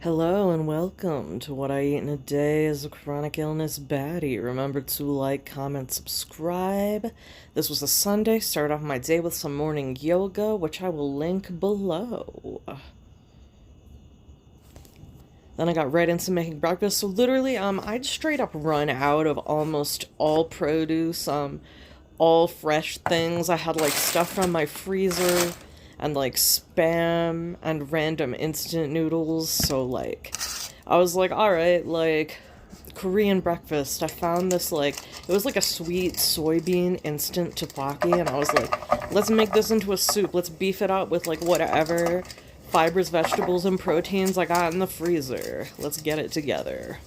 Hello and welcome to What I Eat in a Day as a Chronic Illness Baddie. Remember to like, comment, subscribe. This was a Sunday. Start off my day with some morning yoga, which I will link below. Then I got right into making breakfast. So literally, I'd straight up run out of almost all produce, all fresh things. I had like stuff from my freezer and like spam and random instant noodles. So like I was like, all right, like Korean breakfast. I found this like it was like a sweet soybean instant tteokbokki, and I was like, let's make this into a soup. Let's beef it up with like whatever fibers, vegetables, and proteins I got in the freezer. Let's get it together.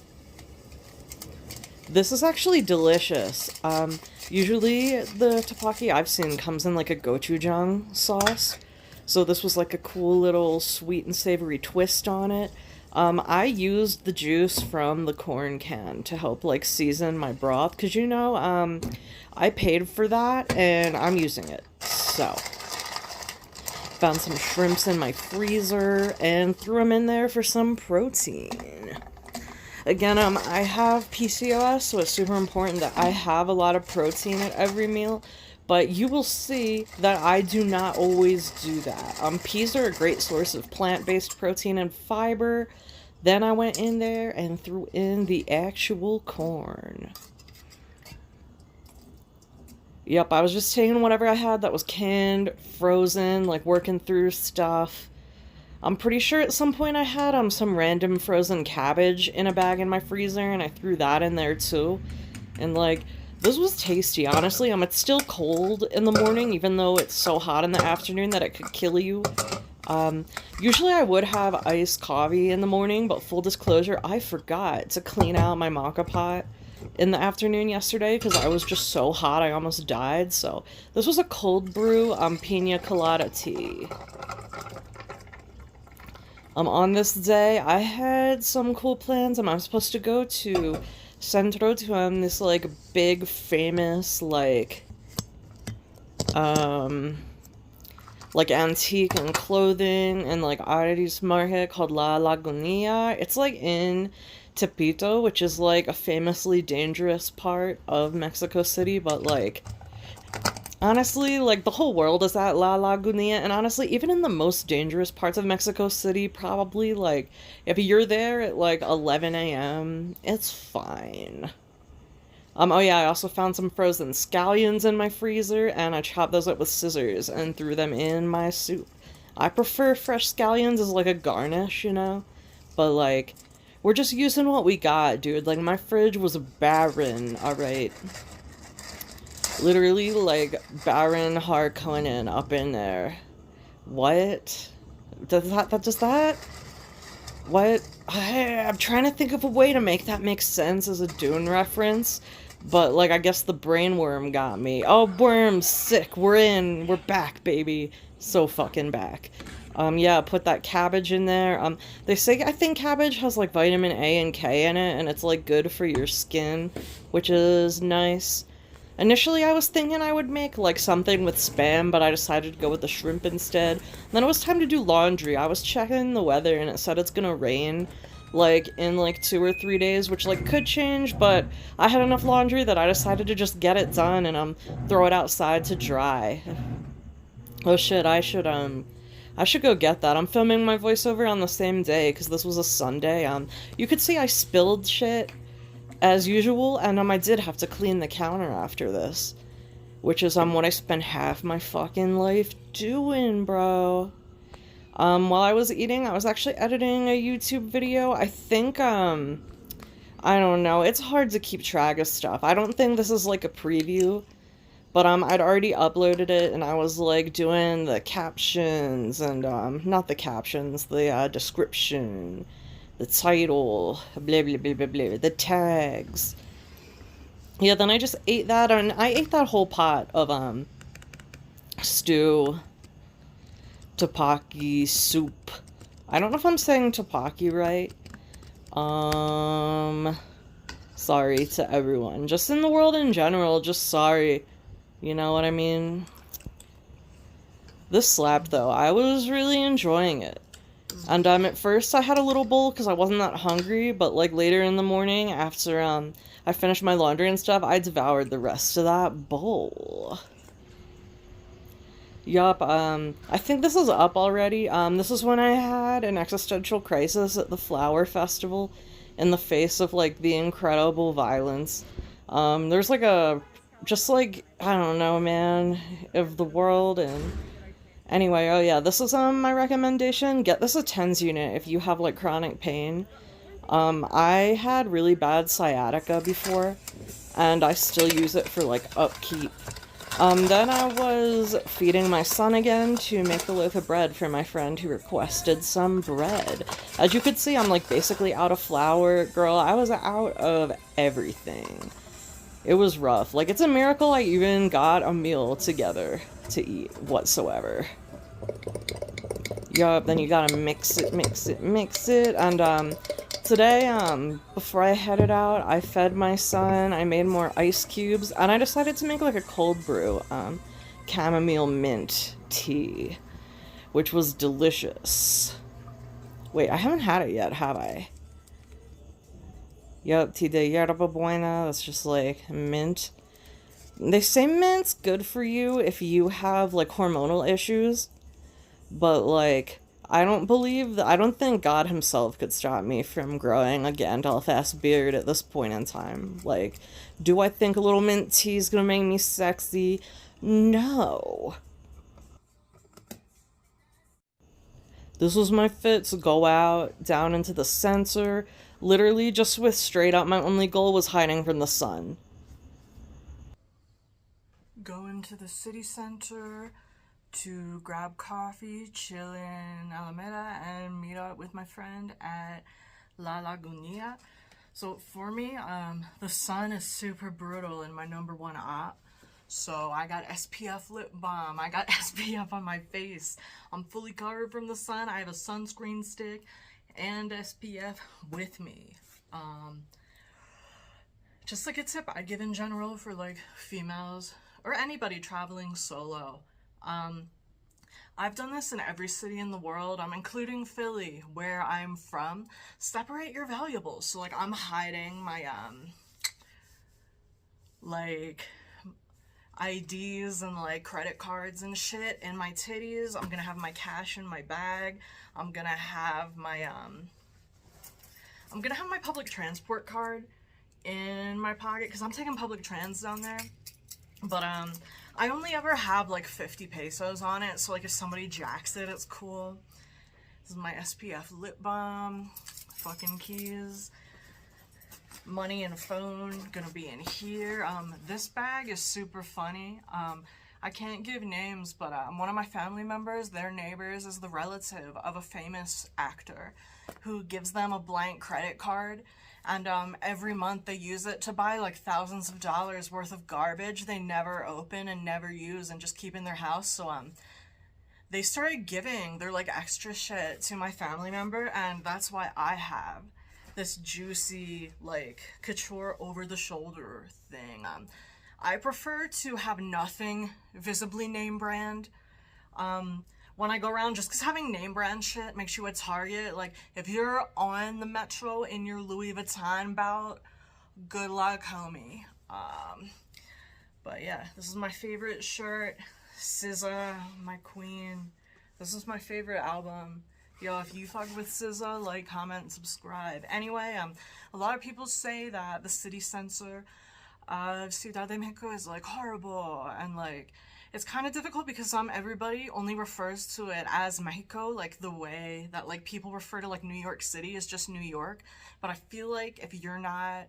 This is actually delicious. Usually the tteokbokki I've seen comes in like a gochujang sauce. So this was like a cool little sweet and savory twist on it. I used the juice from the corn can to help like season my broth, because I paid for that and I'm using it. So, found some shrimps in my freezer and threw them in there for some protein. Again, I have PCOS, so it's super important that I have a lot of protein at every meal. But you will see that I do not always do that. Peas are a great source of plant-based protein and fiber. Then I went in there and threw in the actual corn. Yep, I was just taking whatever I had that was canned, frozen, like working through stuff. I'm pretty sure at some point I had some random frozen cabbage in a bag in my freezer, and I threw that in there too. And like, this was tasty, honestly. It's still cold in the morning, even though it's so hot in the afternoon that it could kill you. Usually I would have iced coffee in the morning, but full disclosure, I forgot to clean out my maca pot in the afternoon yesterday because I was just so hot I almost died. So this was a cold brew pina colada tea. On this day, I had some cool plans. I'm supposed to go to Centro to this like big famous like antique and clothing and like oddities market called La Lagunilla. It's like in Tepito, which is like a famously dangerous part of Mexico City, but like honestly, like, the whole world is at La Lagunilla, and honestly, even in the most dangerous parts of Mexico City, probably, like, if you're there at, like, 11 a.m., it's fine. Oh yeah, I also found some frozen scallions in my freezer, and I chopped those up with scissors and threw them in my soup. I prefer fresh scallions as, like, a garnish, you know? But, like, we're just using what we got, dude. Like, my fridge was barren, alright? Literally, like, Baron Harkonnen up in there. What? Does that? What? I'm trying to think of a way to make that make sense as a Dune reference. But, like, I guess the brain worm got me. Oh, worm, sick. We're back, baby. So fucking back. Yeah, put that cabbage in there. They say, I think cabbage has, like, vitamin A and K in it, and it's, like, good for your skin, which is nice. Initially, I was thinking I would make, like, something with spam, but I decided to go with the shrimp instead. And then it was time to do laundry. I was checking the weather, and it said it's gonna rain, like, in, like, 2 or 3 days, which, like, could change, but I had enough laundry that I decided to just get it done and, throw it outside to dry. Oh shit, I should go get that. I'm filming my voiceover on the same day, because this was a Sunday. You could see I spilled shit as usual, and I did have to clean the counter after this, which is what I spent half my fucking life doing, bro. While I was eating, I was actually editing a YouTube video. I think I don't know, it's hard to keep track of stuff. I don't think this is like a preview, but I'd already uploaded it, and I was like doing the captions and not the captions, the description, the title, blah blah blah blah blah, the tags. Yeah, then I just ate that, and I ate that whole pot of stew, tteokbokki soup. I don't know if I'm saying tteokbokki right. Sorry to everyone, just in the world in general, just sorry. You know what I mean? This slapped though. I was really enjoying it. And at first I had a little bowl because I wasn't that hungry, but like later in the morning after I finished my laundry and stuff, I devoured the rest of that bowl. Yup, I think this is up already. This is when I had an existential crisis at the Flower Festival in the face of, like, the incredible violence. There's, like, just, like, I don't know, man, of the world, and anyway, oh yeah, this is, my recommendation. Get this a TENS unit if you have, like, chronic pain. I had really bad sciatica before, and I still use it for, like, upkeep. Then I was feeding my son again to make a loaf of bread for my friend who requested some bread. As you could see, I'm like basically out of flour. Girl, I was out of everything. It was rough. Like, it's a miracle I even got a meal together to eat whatsoever. Yup, then you gotta mix it, and today, before I headed out, I fed my son, I made more ice cubes, and I decided to make like a cold brew, chamomile mint tea, which was delicious. Wait, I haven't had it yet, have I? Yup, tea de yerba buena, that's just like mint. They say mint's good for you if you have like hormonal issues, but like, I don't think God himself could stop me from growing a Gandalf-ass beard at this point in time. Like, do I think a little mint tea is gonna make me sexy? No. This was my fit to go out, down into the center, literally just with straight up my only goal was hiding from the sun. Go into the city center to grab coffee, chill in Alameda, and meet up with my friend at La Lagunilla. So for me, the sun is super brutal in my #1 op. So I got SPF lip balm, I got SPF on my face. I'm fully covered from the sun. I have a sunscreen stick and SPF with me. Just like a tip I'd give in general for like females or anybody traveling solo. I've done this in every city in the world, including Philly, where I'm from. Separate your valuables. So like I'm hiding my like IDs and like credit cards and shit in my titties. I'm gonna have my cash in my bag. I'm gonna have my public transport card in my pocket because I'm taking public trans down there. But I only ever have like 50 pesos on it, so like if somebody jacks it, it's cool. This is my SPF lip balm, fucking keys, money and phone gonna be in here. This bag is super funny. I can't give names, but one of my family members, their neighbors, is the relative of a famous actor who gives them a blank credit card, and every month they use it to buy like thousands of dollars worth of garbage they never open and never use and just keep in their house. So they started giving their like extra shit to my family member, and that's why I have this juicy like Couture over the shoulder thing. I prefer to have nothing visibly name brand when I go around, just because having name brand shit makes you a target. Like if you're on the Metro in your Louis Vuitton bout, good luck, homie. But yeah, this is my favorite shirt. SZA, my queen. This is my favorite album. Yo, if you fuck with SZA, like, comment, and subscribe. Anyway, a lot of people say that the city center of Ciudad de Mexico is, like, horrible, and, like, it's kind of difficult because everybody only refers to it as Mexico, like, the way that, like, people refer to, like, New York City is just New York, but I feel like if you're not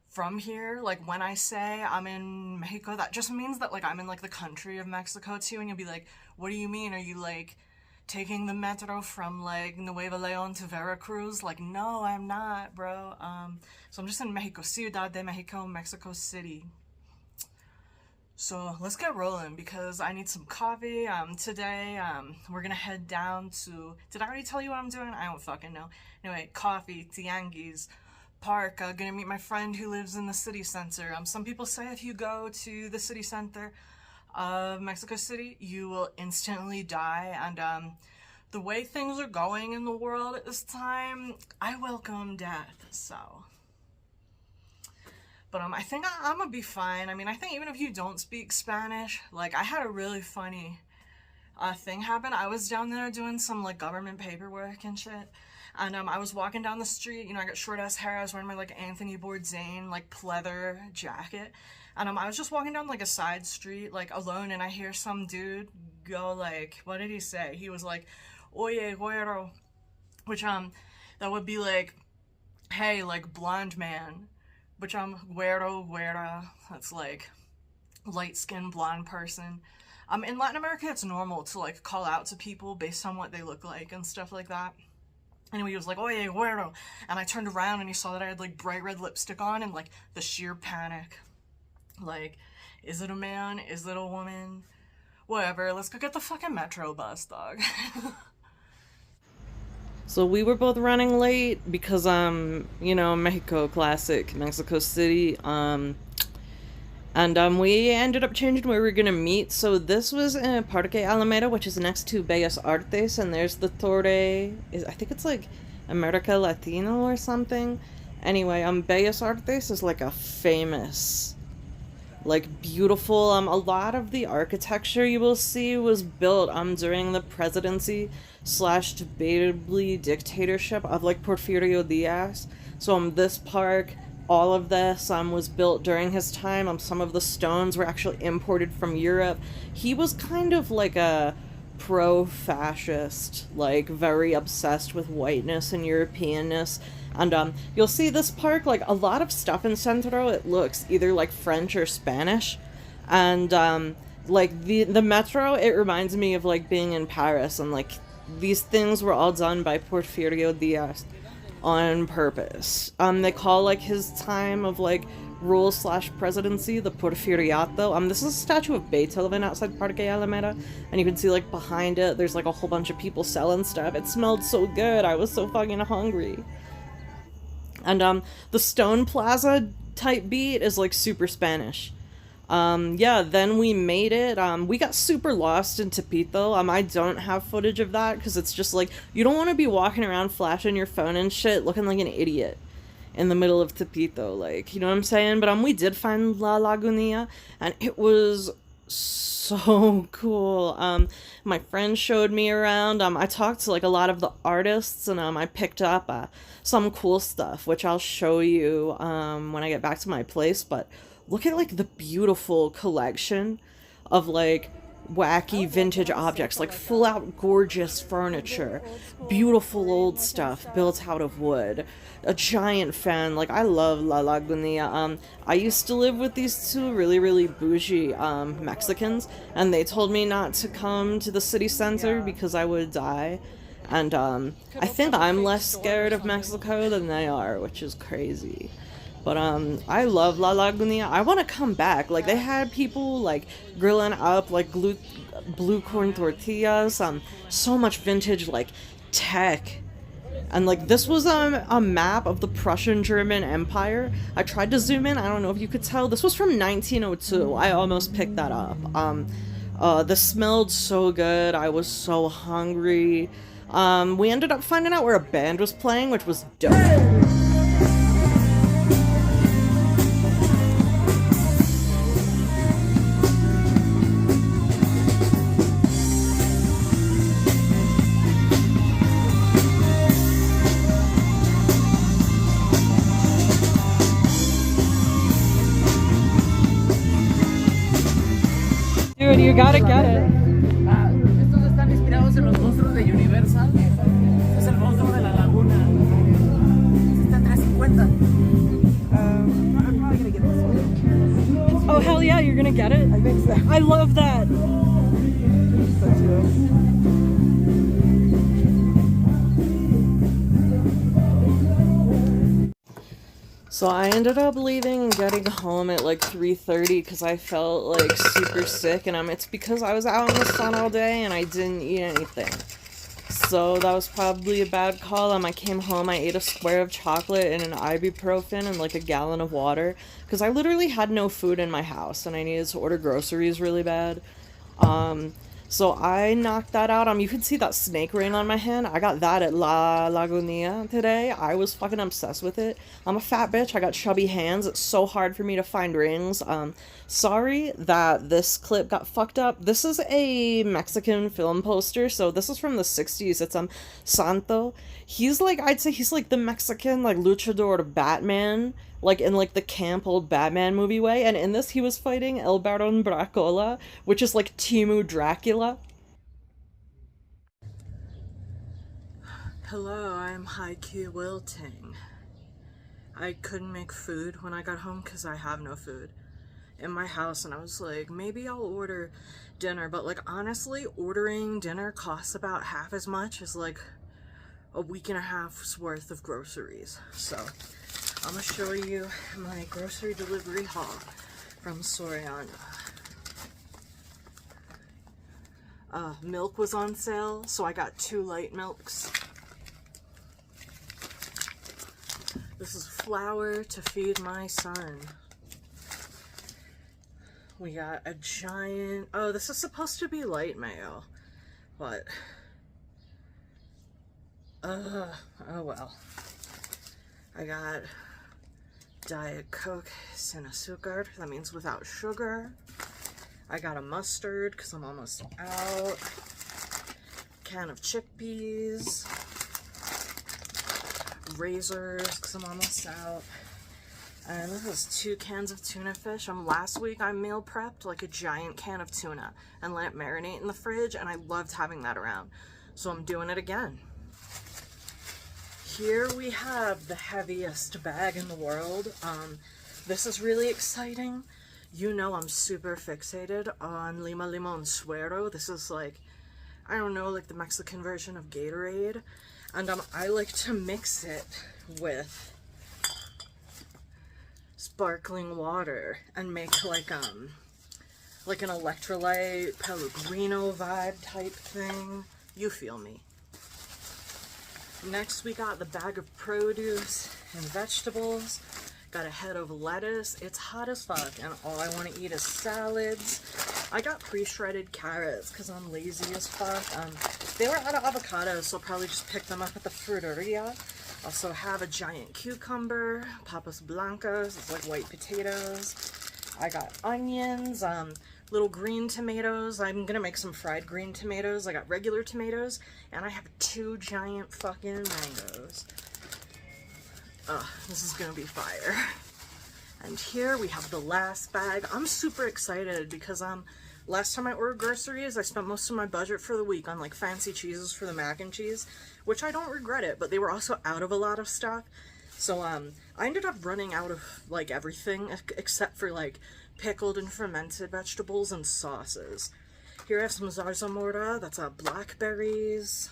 from here, like, when I say I'm in Mexico, that just means that, like, I'm in, like, the country of Mexico, too, and you'll be like, what do you mean? Are you, like, taking the metro from like Nuevo Leon to Veracruz? Like, no, I'm not, bro. So I'm just in Mexico, Ciudad de Mexico, Mexico City. So let's get rolling because I need some coffee. Today, we're gonna head down to, did I already tell you what I'm doing? I don't fucking know. Anyway, coffee, tianguis, park, gonna meet my friend who lives in the city center. Some people say if you go to the city center of Mexico City, you will instantly die, and the way things are going in the world at this time, I welcome death, so. But I think I'm gonna be fine. I mean, I think even if you don't speak Spanish, like, I had a really funny thing happen. I was down there doing some, like, government paperwork and shit. And I was walking down the street, you know, I got short ass hair, I was wearing my, like, Anthony Bourdain, like, pleather jacket. And I was just walking down, like, a side street, like, alone, and I hear some dude go, like, what did he say? He was like, oye, güero, which, that would be like, hey, like, blonde man, which, güero, güera, that's, like, light-skinned blonde person. In Latin America, it's normal to, like, call out to people based on what they look like and stuff like that. Anyway, he was like, oye, güero, and I turned around and he saw that I had, like, bright red lipstick on, and, like, the sheer panic. Like, is it a man? Is it a woman? Whatever, let's go get the fucking metro bus, dog. So we were both running late because, you know, Mexico, classic, Mexico City, and we ended up changing where we were gonna meet. So this was in Parque Alameda, which is next to Bellas Artes, and there's the Torre, I think it's like America Latino or something. Anyway, Bellas Artes is like a famous, like, beautiful, a lot of the architecture you will see was built during the presidency / debatably dictatorship of, like, Porfirio Diaz. So this park, all of this was built during his time. Some of the stones were actually imported from Europe. He was kind of like a pro-fascist, like, very obsessed with whiteness and Europeanness. And you'll see this park, like, a lot of stuff in Centro, it looks either like French or Spanish. And like the metro, it reminds me of, like, being in Paris, and, like, these things were all done by Porfirio Diaz on purpose. They call, like, his time of, like, rule / presidency the Porfiriato. This is a statue of Beethoven outside Parque Alameda, and you can see, like, behind it, there's, like, a whole bunch of people selling stuff. It smelled so good, I was so fucking hungry. And the Stone Plaza type beat is, like, super Spanish. Yeah, then we made it. We got super lost in Tepito. I don't have footage of that because it's just, like, you don't want to be walking around flashing your phone and shit looking like an idiot in the middle of Tepito, like, you know what I'm saying? But we did find La Lagunilla, and it was so cool. My friend showed me around. I talked to, like, a lot of the artists, and I picked up some cool stuff, which I'll show you when I get back to my place. But look at, like, the beautiful collection of, like, wacky vintage objects, like, full out gorgeous furniture, beautiful old stuff built out of wood. A giant fan. Like, I love La Lagunilla. I used to live with these two really, really bougie Mexicans, and they told me not to come to the city center because I would die. And I think I'm less scared of Mexico than they are, which is crazy. But I love La Lagunilla. I want to come back. Like, they had people, like, grilling up, like, blue corn tortillas. So much vintage, like, tech. And, like, this was a map of the Prussian-German Empire. I tried to zoom in. I don't know if you could tell. This was from 1902. I almost picked that up. This smelled so good. I was so hungry. We ended up finding out where a band was playing, which was dope. Dude, you gotta get it. Estos están inspirados en los monstruos de Universal. Este es el monstruo de la laguna. Este está en 350. I'm probably gonna get this one. Oh, hell yeah, you're gonna get it? I think so. I love that. So I ended up leaving and getting home at like 3:30 because I felt like super sick, and it's because I was out in the sun all day and I didn't eat anything. So that was probably a bad call. I came home, I ate a square of chocolate and an ibuprofen and like a gallon of water because I literally had no food in my house and I needed to order groceries really bad. So I knocked that out. You can see that snake ring on my hand. I got that at La Lagunilla today. I was fucking obsessed with it. I'm a fat bitch. I got chubby hands. It's so hard for me to find rings. Sorry that this clip got fucked up. This is a Mexican film poster. So this is from the 60s. It's Centro. He's like, I'd say he's like the Mexican like luchador Batman, like in like the camp old Batman movie way. And in this he was fighting El Baron Bracola, which is like Timu Dracula. Hello, I'm high-key wilting. I couldn't make food when I got home because I have no food in my house, and I was like, maybe I'll order dinner, but like honestly, ordering dinner costs about half as much as like a week and a half's worth of groceries. So I'm gonna show you my grocery delivery haul from Soriana. Milk was on sale, so I got 2 light milks. This is flour to feed my son. We got a giant, oh, this is supposed to be light mayo, but oh well. I got Diet Coke sin azúcar, that means without sugar. I got a mustard because I'm almost out. Can of chickpeas. Razors because I'm almost out. And this is 2 cans of tuna fish. Last week I meal prepped like a giant can of tuna and let it marinate in the fridge, and I loved having that around. So I'm doing it again. Here we have the heaviest bag in the world. This is really exciting. You know I'm super fixated on Lima Limon Suero. This is like, I don't know, like the Mexican version of Gatorade. And I like to mix it with sparkling water and make like an electrolyte Pellegrino vibe type thing. You feel me. Next we got the bag of produce and vegetables. Got a head of lettuce. It's hot as fuck and all I want to eat is salads. I got pre-shredded carrots because I'm lazy as fuck. They were out of avocados, so I'll probably just pick them up at the fruteria. Also have a giant cucumber, papas blancas, it's like white potatoes. I got onions, little green tomatoes. I'm gonna make some fried green tomatoes. I got regular tomatoes, and I have 2 giant fucking mangoes. This is gonna be fire. And here we have the last bag. I'm super excited because last time I ordered groceries, I spent most of my budget for the week on like fancy cheeses for the mac and cheese, which I don't regret it, but they were also out of a lot of stuff. So I ended up running out of like everything except for like pickled and fermented vegetables and sauces. Here I have some zarzamora, that's blackberries.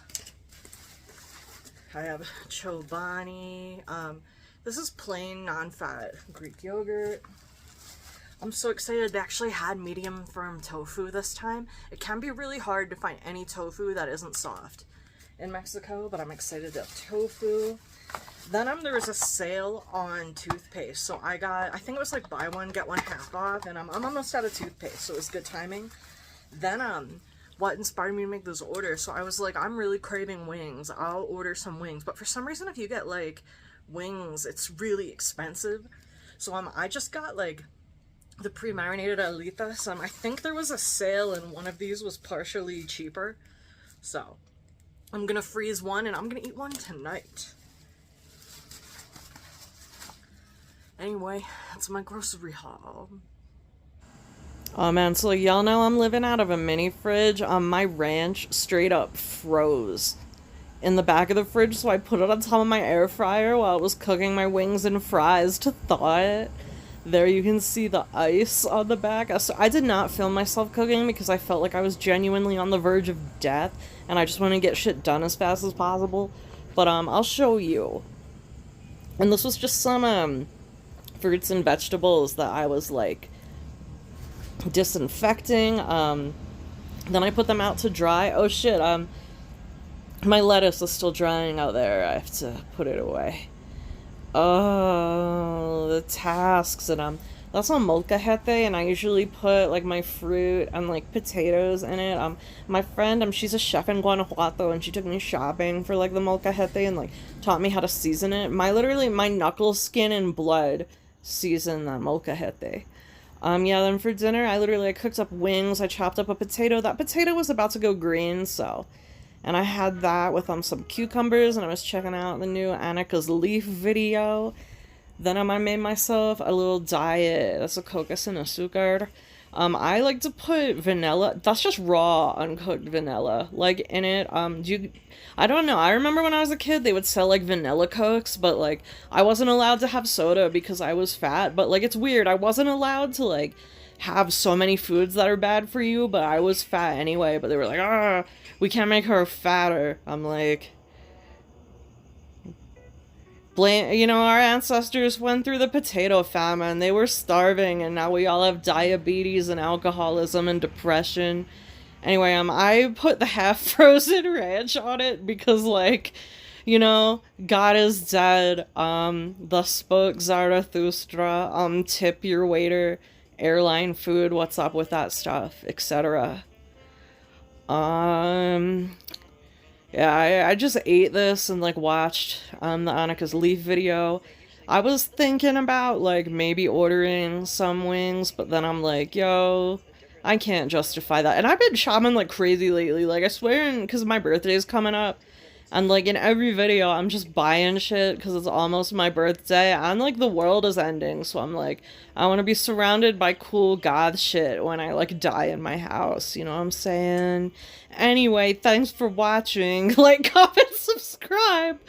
I have chobani. This is plain non-fat Greek yogurt. I'm so excited they actually had medium firm tofu this time. It can be really hard to find any tofu that isn't soft in Mexico, but I'm excited to have tofu. Then there was a sale on toothpaste, so I think it was like buy one get one half off, and I'm almost out of toothpaste, so it was good timing. Then what inspired me to make this order, so I was like, I'm really craving wings, I'll order some wings. But for some reason, if you get like wings, it's really expensive. So I just got like the pre-marinated alitas. I think there was a sale and one of these was partially cheaper, so I'm gonna freeze one and I'm gonna eat one tonight. Anyway, that's my grocery haul. Oh man, so y'all know I'm living out of a mini fridge. My ranch straight up froze in the back of the fridge, so I put it on top of my air fryer while I was cooking my wings and fries to thaw it. There you can see the ice on the back. So I did not film myself cooking because I felt like I was genuinely on the verge of death and I just want to get shit done as fast as possible. But I'll show you. And this was just some fruits and vegetables that I was like disinfecting. Then I put them out to dry. Oh shit, my lettuce is still drying out there. I have to put it away. Oh, the tasks. And That's a molcajete, and I usually put like my fruit and like potatoes in it. My friend, she's a chef in Guanajuato, and she took me shopping for like the molcajete and like taught me how to season it. My knuckle skin and blood season that molcajete. Yeah, then for dinner, I cooked up wings. I chopped up a potato. That potato was about to go green, so. And I had that with some cucumbers, and I was checking out the new Annika's Leaf video. Then I made myself a little diet. That's a coca sin azúcar. I like to put vanilla. That's just raw, uncooked vanilla, like in it. I don't know. I remember when I was a kid, they would sell like vanilla cokes, but like I wasn't allowed to have soda because I was fat. But like it's weird. I wasn't allowed to like have so many foods that are bad for you, but I was fat anyway. But they were like, we can't make her fatter. I'm like, our ancestors went through the potato famine. They were starving, and now we all have diabetes and alcoholism and depression. Anyway, I put the half-frozen ranch on it because, like, God is dead. Thus spoke Zarathustra. Tip your waiter. Airline food. What's up with that stuff, etc. Yeah, I just ate this and like watched the Annika's Leaf video. I was thinking about like maybe ordering some wings, but then I'm like, yo, I can't justify that. And I've been shopping like crazy lately. Like I swear, because my birthday is coming up, and like in every video I'm just buying shit because it's almost my birthday and like the world is ending. So I'm like, I want to be surrounded by cool goth shit when I like die in my house. You know what I'm saying? Anyway, thanks for watching. Like, comment, subscribe.